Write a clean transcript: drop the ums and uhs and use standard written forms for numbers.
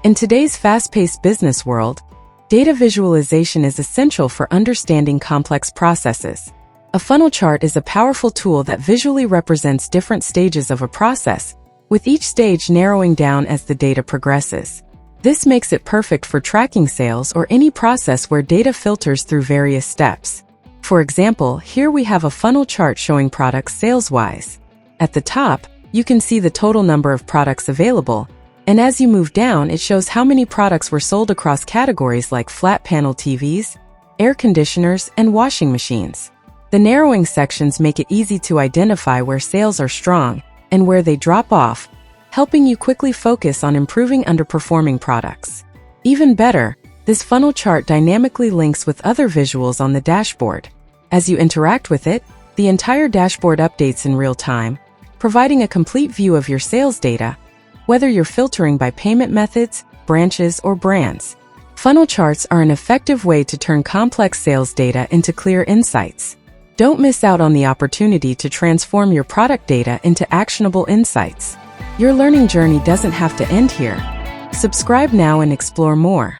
In today's fast-paced business world, data visualization is essential for understanding complex processes. A funnel chart is a powerful tool that visually represents different stages of a process, with each stage narrowing down as the data progresses. This makes it perfect for tracking sales or any process where data filters through various steps. For example, here we have a funnel chart showing products sales-wise. At the top, you can see the total number of products available, and as you move down, it shows how many products were sold across categories like flat panel TVs, air conditioners, and washing machines. The narrowing sections make it easy to identify where sales are strong and where they drop off, helping you quickly focus on improving underperforming products. Even better, this funnel chart dynamically links with other visuals on the dashboard. As you interact with it, the entire dashboard updates in real time, providing a complete view of your sales data, whether you're filtering by payment methods, branches, or brands. Funnel charts are an effective way to turn complex sales data into clear insights. Don't miss out on the opportunity to transform your product data into actionable insights. Your learning journey doesn't have to end here. Subscribe now and explore more.